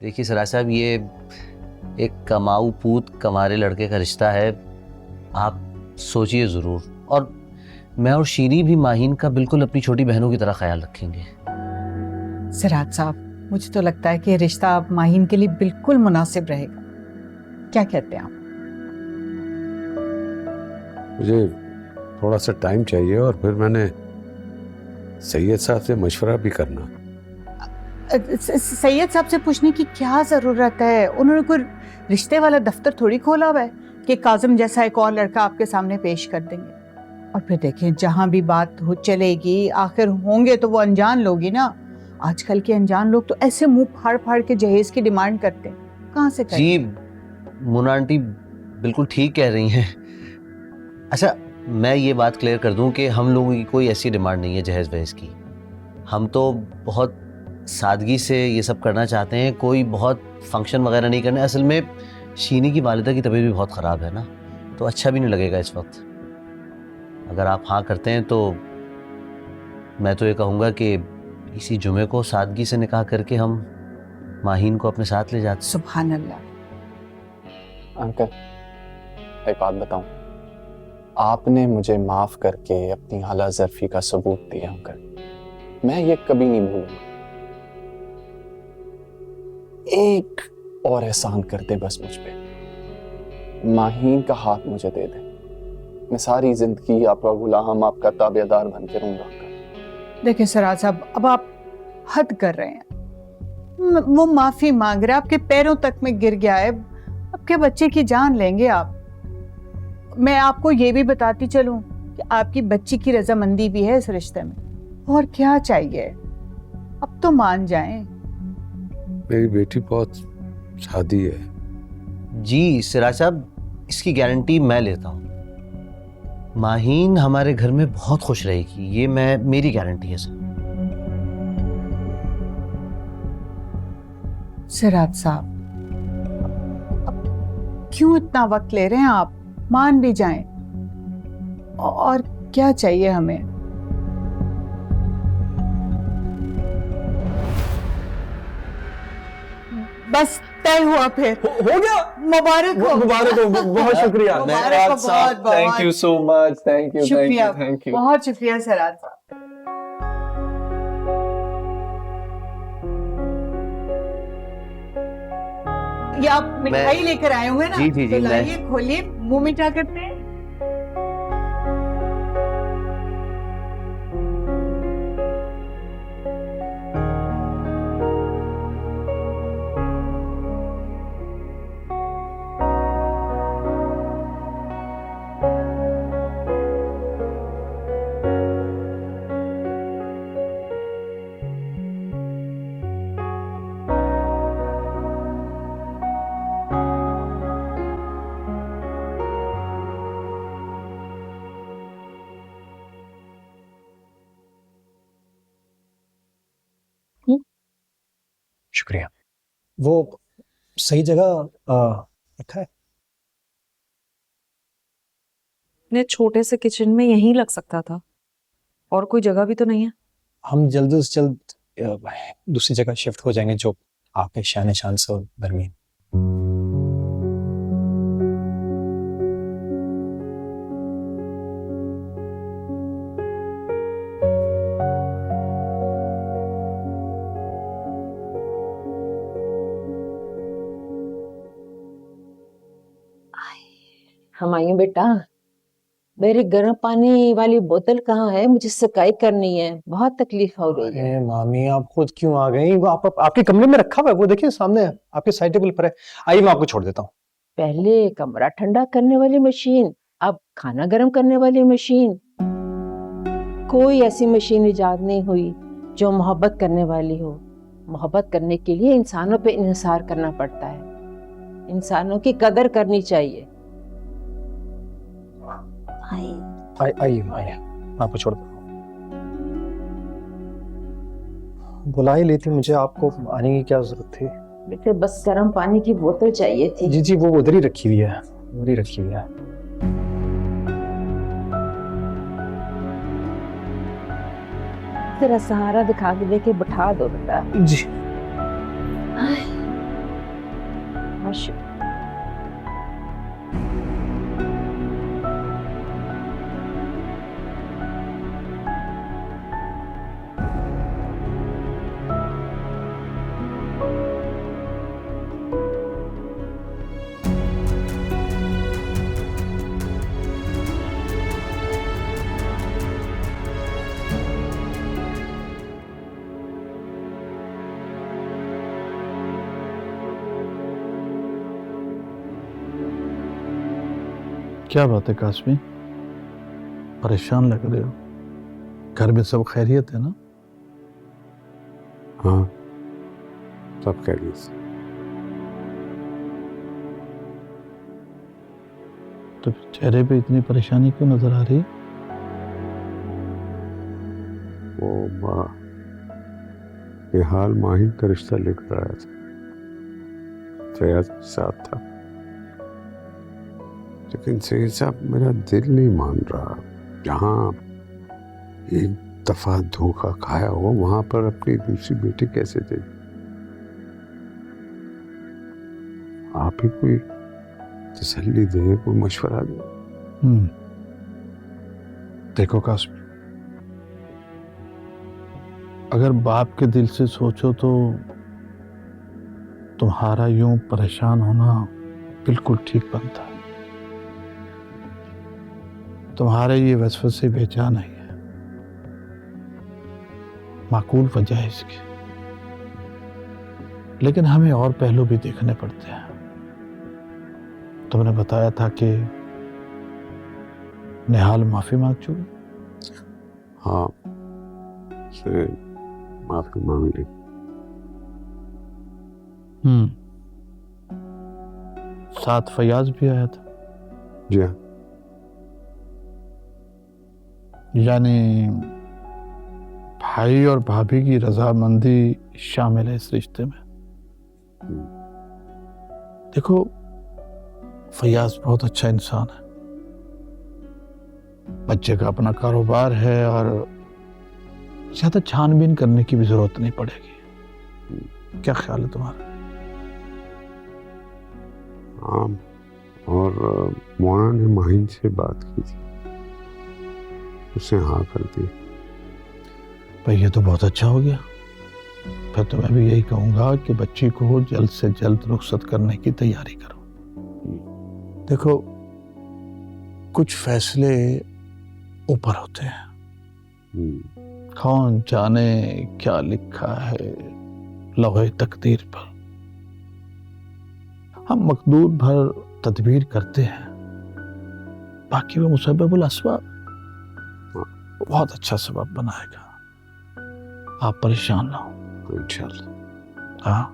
देखिए सराज साहब, ये एक कमाऊ पूत कमारे लड़के का रिश्ता है। आप सोचिए ज़रूर। और मैं और शीरी भी माहीन का बिल्कुल अपनी छोटी बहनों की तरह ख्याल रखेंगे। सिराज साहब, मुझे तो लगता है कि रिश्ता अब माहीन के लिए बिल्कुल मुनासिब रहेगा। क्या कहते हैं आप? मुझे थोड़ा सा टाइम चाहिए और फिर मैंने सैयद साहब से मशवरा भी करना। सैयद साहब से पूछने की क्या जरूरत है? उन्होंने कोई रिश्ते वाला दफ्तर थोड़ी खोला हुआ है कि काजिम जैसा एक और लड़का आपके सामने पेश कर देंगे। और फिर देखें, जहां भी बात हो चलेगी, आखिर होंगे तो वो अनजान लोग ही ना। आजकल के अनजान लोग तो ऐसे मुंह फाड़ फाड़ के जहेज की डिमांड करते हैं, कहाँ से करें? जी, मुन्ना आंटी बिल्कुल ठीक कह रही हैं। अच्छा, मैं ये बात क्लियर कर दूं कि हम लोगों की कोई ऐसी डिमांड नहीं है जहेज वहेज की। हम तो बहुत सादगी से ये सब करना चाहते हैं, कोई बहुत फंक्शन वगैरह नहीं करना। असल में शीनी की वालिदा की तबीयत भी बहुत ख़राब है ना, तो अच्छा भी नहीं लगेगा इस वक्त। अगर आप हाँ करते हैं तो मैं तो ये कहूँगा कि इसी जुमे को सादगी से निकाह करके हम माहीन को अपने साथ ले जाते। सुभान अल्लाह। अंकल, एक बात बताऊं, आपने मुझे माफ करके अपनी हाला ज़र्फी का सबूत दिया अंकल, मैं ये कभी नहीं भूलूंगा। एक और एहसान कर दे बस मुझ पे, माहीन का हाथ मुझे दे दे, मैं सारी जिंदगी आपका गुलाम, आपका ताबेदार बन के रहूंगा अंकल। देखिए सिराज साहब, अब आप हद कर रहे हैं। वो माफी मांग रहे हैं, आपके पैरों तक में गिर गया है, आपके बच्चे की जान लेंगे आप। मैं आपको ये भी बताती चलूं कि आपकी बच्ची की रजामंदी भी है इस रिश्ते में। और क्या चाहिए? अब तो मान जाएं। मेरी बेटी बहुत सादी है। जी सिराज साहब, इसकी गारंटी मैं लेता हूँ। माहीन हमारे घर में बहुत खुश रहेगी, ये मेरी गारंटी है सर। सिराज साहब, क्यों इतना वक्त ले रहे हैं आप? मान भी जाएं। और क्या चाहिए हमें? बस तय हुआ फिर। हो गया? मुबारक हो। मुबारक हो, बहुत शुक्रिया। मुबारक हो, बहुत बहुत। Thank you so much, thank you, शुक्रिया, थैंक यू। बहुत शुक्रिया सिराज साहब। ये आप मिठाई लेकर आए होंगे ना? जी, जी, जी, तो मैं- लाइए, खोलिए, मुंह मीठा करते हैं। शुक्रिया। वो सही जगह रखा है? इतने छोटे से किचन में यहीं लग सकता था, और कोई जगह भी तो नहीं है। हम जल्द से जल्द दूसरी जगह शिफ्ट हो जाएंगे जो आपके शान शान से और दरमियान। हमायूं बेटा, मेरी गर्म पानी वाली बोतल कहाँ है? मुझे शिकायत करनी है, बहुत तकलीफ हो रही है। अरे मामी, आप खुद क्यों आ गई? वो आपके कमरे में रखा हुआ है, वो देखिए सामने आपके साइड टेबल पर है। आइए मैं आपको छोड़ देता हूँ। पहले कमरा ठंडा करने वाली मशीन, अब खाना गर्म करने वाली मशीन। कोई ऐसी मशीन इजाद नहीं हुई जो मोहब्बत करने वाली हो। मोहब्बत करने के लिए इंसानों पे इंसार करना पड़ता है, इंसानों की कदर करनी चाहिए। आइए मैं आपको छोड़ देता हूँ। बुला ही लेती, मुझे आपको आने की क्या जरूरत थी? बेटे बस गर्म पानी की बोतल चाहिए थी। जी जी, वो उधर ही रखी हुई है, उधर ही रखी हुई है। तेरा सहारा दिखा के लेके बिठा दो बेटा। जी। क्या बात है कासमी, परेशान लग रहे हो? घर में सब खैरियत है ना? हाँ, सब खैरियत से। तो चेहरे पे इतनी परेशानी क्यों नजर आ रही है? वो माँ ये हाल माहिन का रिश्ता लेकर आया था, फैयाज के साथ था, लेकिन सैयद साहब मेरा दिल नहीं मान रहा। जहाँ एक दफा धोखा खाया हो वहां पर अपनी दूसरी बेटी कैसे दे? आप ही कोई तसल्ली दे, कोई मशवरा दे। देखो कासमी, अगर बाप के दिल से सोचो तो तुम्हारा यूं परेशान होना बिल्कुल ठीक बनता है। तुम्हारे ये वसवसे बेजा नहीं है, माकूल वजह है इसकी, लेकिन हमें और पहलू भी देखने पड़ते हैं। तुमने बताया था कि निहाल माफी मांग चुकी। हाँ, से माफी मांग ली। साथ फयाज भी आया था। जी हाँ। यानी भाई और भाभी की रजामंदी शामिल है इस रिश्ते में। देखो, फयाज बहुत अच्छा इंसान है, बच्चे का अपना कारोबार है और ज्यादा छानबीन करने की भी जरूरत नहीं पड़ेगी। क्या ख्याल है तुम्हारा? हाँ, और मोना ने माहिन से बात की थी, उसने हाँ कर दी। भाई ये तो बहुत अच्छा हो गया। फिर तो मैं भी यही कहूंगा कि बच्ची को जल्द से जल्द रुखसत करने की तैयारी करो। देखो, कुछ फैसले ऊपर होते हैं, कौन जाने क्या लिखा है लौहे तकदीर पर। हम मकदूर भर तदबीर करते हैं, बाकी वो मुसब्बबुल अस्बाब बहुत अच्छा सबब बनाएगा। आप परेशान ना हो। इंशाल्लाह। हाँ,